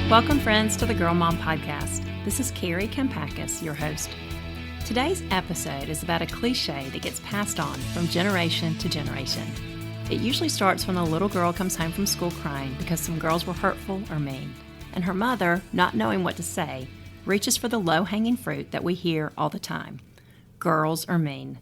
Welcome, friends, to the Girl Mom Podcast. This is Kari, your host. Today's episode is about a cliché that gets passed on from generation to generation. It usually starts when a little girl comes home from school crying because some girls were hurtful or mean, and her mother, not knowing what to say, reaches for the low-hanging fruit that we hear all the time. Girls are mean.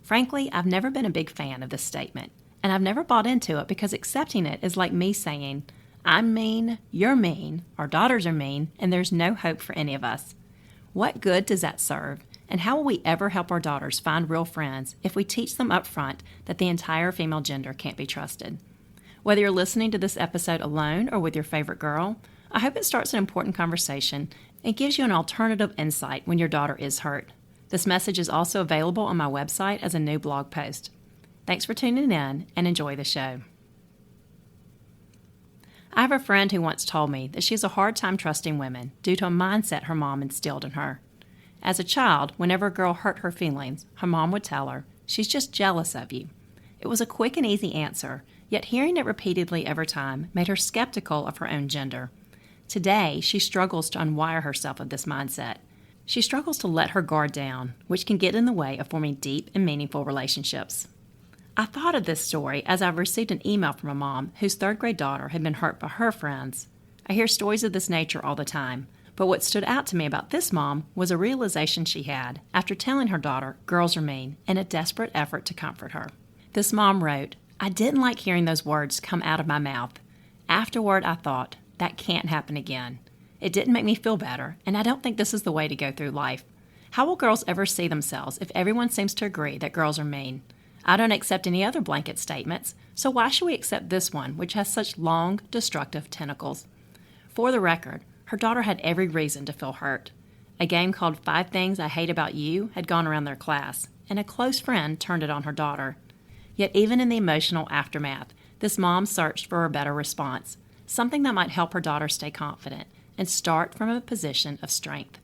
Frankly, I've never been a big fan of this statement, and I've never bought into it because accepting it is like me saying, I'm mean, you're mean, our daughters are mean, and there's no hope for any of us. What good does that serve? And how will we ever help our daughters find real friends if we teach them up front that the entire female gender can't be trusted? Whether you're listening to this episode alone or with your favorite girl, I hope it starts an important conversation and gives you an alternative insight when your daughter is hurt. This message is also available on my website as a new blog post. Thanks for tuning in and enjoy the show. I have a friend who once told me that she has a hard time trusting women due to a mindset her mom instilled in her. As a child, whenever a girl hurt her feelings, her mom would tell her, "She's just jealous of you." It was a quick and easy answer, yet hearing it repeatedly every time made her skeptical of her own gender. Today, she struggles to unwire herself of this mindset. She struggles to let her guard down, which can get in the way of forming deep and meaningful relationships. I thought of this story as I've received an email from a mom whose third-grade daughter had been hurt by her friends. I hear stories of this nature all the time, but what stood out to me about this mom was a realization she had after telling her daughter girls are mean in a desperate effort to comfort her. This mom wrote, "I didn't like hearing those words come out of my mouth. Afterward, I thought, that can't happen again. It didn't make me feel better, and I don't think this is the way to go through life. How will girls ever see themselves if everyone seems to agree that girls are mean? I don't accept any other blanket statements, so why should we accept this one, which has such long, destructive tentacles?" For the record, her daughter had every reason to feel hurt. A game called 5 Things I Hate About You had gone around their class, and a close friend turned it on her daughter. Yet even in the emotional aftermath, this mom searched for a better response, something that might help her daughter stay confident and start from a position of strength.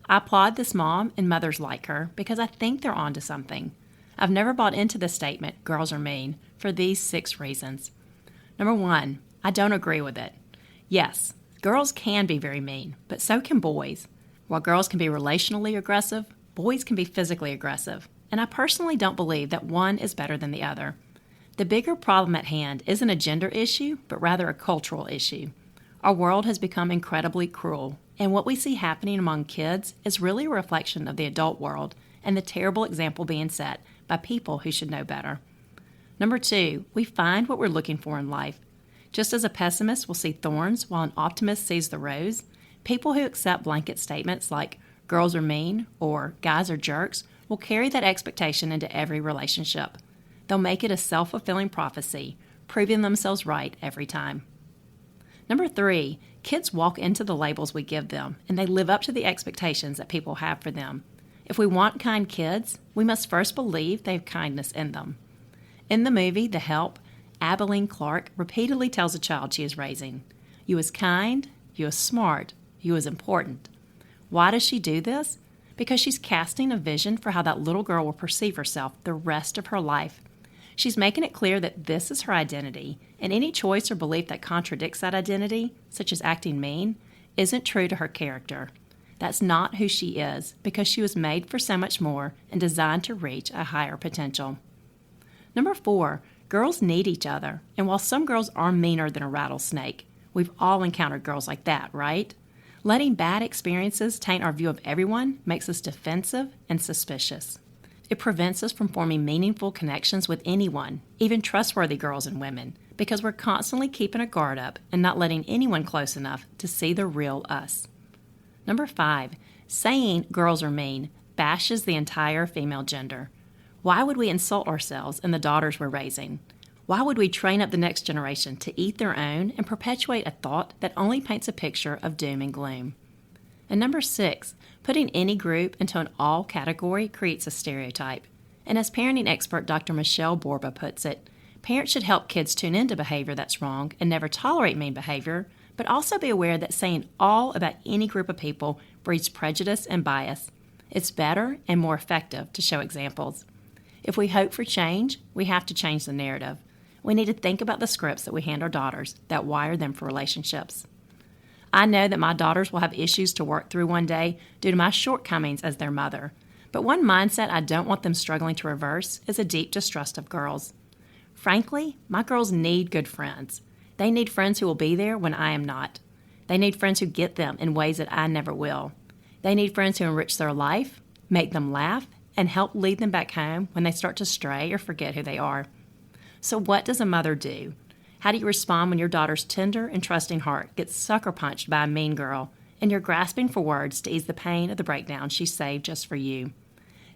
I applaud this mom and mothers like her because I think they're onto something. I've never bought into the statement, girls are mean, for these 6 reasons. Number 1, I don't agree with it. Yes, girls can be very mean, but so can boys. While girls can be relationally aggressive, boys can be physically aggressive, and I personally don't believe that one is better than the other. The bigger problem at hand isn't a gender issue, but rather a cultural issue. Our world has become incredibly cruel, and what we see happening among kids is really a reflection of the adult world and the terrible example being set by people who should know better. Number 2, we find what we're looking for in life. Just as a pessimist will see thorns while an optimist sees the rose, people who accept blanket statements like girls are mean or guys are jerks will carry that expectation into every relationship. They'll make it a self-fulfilling prophecy, proving themselves right every time. Number 3, kids walk into the labels we give them, and they live up to the expectations that people have for them. If we want kind kids, we must first believe they have kindness in them. In the movie The Help, Abilene Clark repeatedly tells a child she is raising, "You is kind, you is smart, you is important." Why does she do this? Because she's casting a vision for how that little girl will perceive herself the rest of her life. She's making it clear that this is her identity, and any choice or belief that contradicts that identity, such as acting mean, isn't true to her character. That's not who she is, because she was made for so much more and designed to reach a higher potential. Number 4, girls need each other, and while some girls are meaner than a rattlesnake, we've all encountered girls like that, right? Letting bad experiences taint our view of everyone makes us defensive and suspicious. It prevents us from forming meaningful connections with anyone, even trustworthy girls and women, because we're constantly keeping a guard up and not letting anyone close enough to see the real us. Number 5, saying girls are mean bashes the entire female gender. Why would we insult ourselves and the daughters we're raising? Why would we train up the next generation to eat their own and perpetuate a thought that only paints a picture of doom and gloom? And number 6, putting any group into an all category creates a stereotype. And as parenting expert Dr. Michelle Borba puts it, parents should help kids tune into behavior that's wrong and never tolerate mean behavior, but also be aware that saying all about any group of people breeds prejudice and bias. It's better and more effective to show examples. If we hope for change, we have to change the narrative. We need to think about the scripts that we hand our daughters that wire them for relationships. I know that my daughters will have issues to work through one day due to my shortcomings as their mother. But one mindset I don't want them struggling to reverse is a deep distrust of girls. Frankly, my girls need good friends. They need friends who will be there when I am not. They need friends who get them in ways that I never will. They need friends who enrich their life, make them laugh, and help lead them back home when they start to stray or forget who they are. So what does a mother do? How do you respond when your daughter's tender and trusting heart gets sucker punched by a mean girl and you're grasping for words to ease the pain of the breakdown she saved just for you?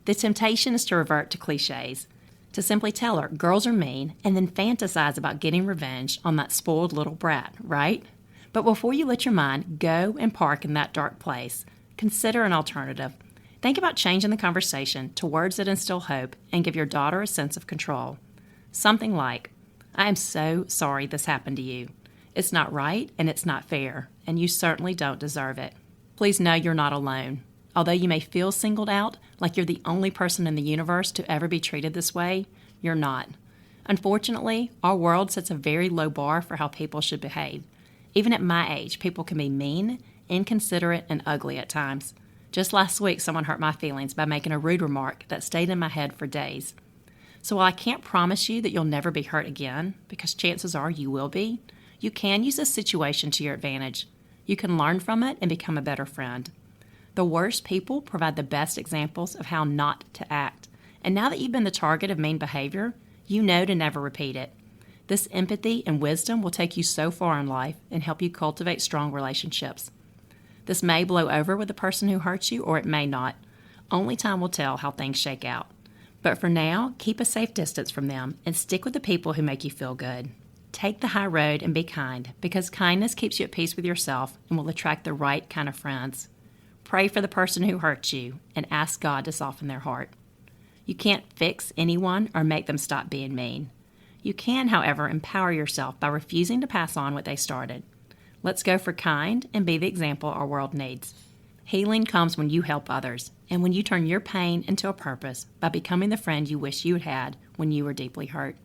The temptation is to revert to cliches, to simply tell her girls are mean and then fantasize about getting revenge on that spoiled little brat, right? But before you let your mind go and park in that dark place, consider an alternative. Think about changing the conversation to words that instill hope and give your daughter a sense of control. Something like, I am so sorry this happened to you. It's not right and it's not fair, and you certainly don't deserve it. Please know you're not alone. Although you may feel singled out, like you're the only person in the universe to ever be treated this way, you're not. Unfortunately, our world sets a very low bar for how people should behave. Even at my age, people can be mean, inconsiderate, and ugly at times. Just last week, someone hurt my feelings by making a rude remark that stayed in my head for days. So while I can't promise you that you'll never be hurt again, because chances are you will be, you can use this situation to your advantage. You can learn from it and become a better friend. The worst people provide the best examples of how not to act. And now that you've been the target of mean behavior, you know to never repeat it. This empathy and wisdom will take you so far in life and help you cultivate strong relationships. This may blow over with the person who hurts you, or it may not. Only time will tell how things shake out. But for now, keep a safe distance from them and stick with the people who make you feel good. Take the high road and be kind, because kindness keeps you at peace with yourself and will attract the right kind of friends. Pray for the person who hurts you and ask God to soften their heart. You can't fix anyone or make them stop being mean. You can, however, empower yourself by refusing to pass on what they started. Let's go for kind and be the example our world needs. Healing comes when you help others and when you turn your pain into a purpose by becoming the friend you wish you had when you were deeply hurt.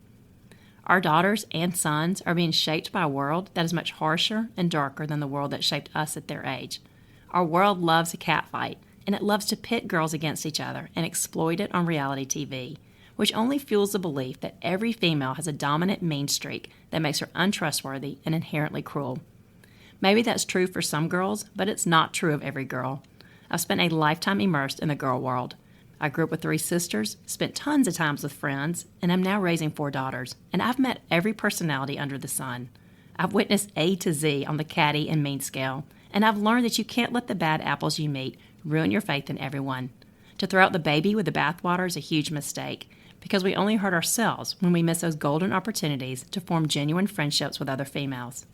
Our daughters and sons are being shaped by a world that is much harsher and darker than the world that shaped us at their age. Our world loves a catfight, and it loves to pit girls against each other and exploit it on reality TV, which only fuels the belief that every female has a dominant mean streak that makes her untrustworthy and inherently cruel. Maybe that's true for some girls, but it's not true of every girl. I've spent a lifetime immersed in the girl world. I grew up with 3 sisters, spent tons of times with friends, and I'm now raising 4 daughters, and I've met every personality under the sun. I've witnessed A to Z on the catty and mean scale, and I've learned that you can't let the bad apples you meet ruin your faith in everyone. To throw out the baby with the bathwater is a huge mistake, because we only hurt ourselves when we miss those golden opportunities to form genuine friendships with other females.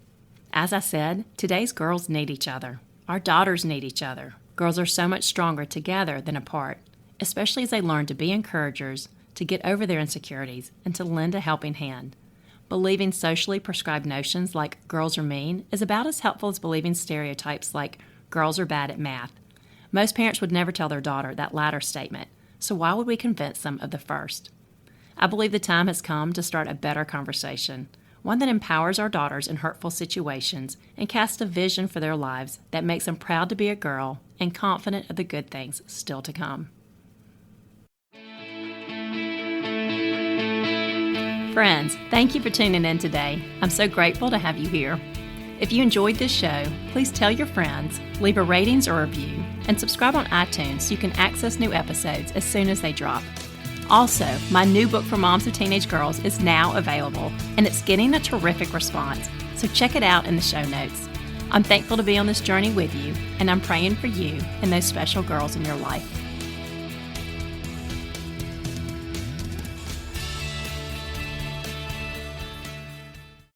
As I said, today's girls need each other. Our daughters need each other. Girls are so much stronger together than apart, especially as they learn to be encouragers, to get over their insecurities, and to lend a helping hand. Believing socially prescribed notions like girls are mean is about as helpful as believing stereotypes like girls are bad at math. Most parents would never tell their daughter that latter statement, so why would we convince them of the first? I believe the time has come to start a better conversation, one that empowers our daughters in hurtful situations and casts a vision for their lives that makes them proud to be a girl and confident of the good things still to come. Friends, thank you for tuning in today. I'm so grateful to have you here. If you enjoyed this show, please tell your friends, leave a ratings or review, and subscribe on iTunes so you can access new episodes as soon as they drop. Also, my new book for moms of teenage girls is now available, and it's getting a terrific response, so check it out in the show notes. I'm thankful to be on this journey with you, and I'm praying for you and those special girls in your life.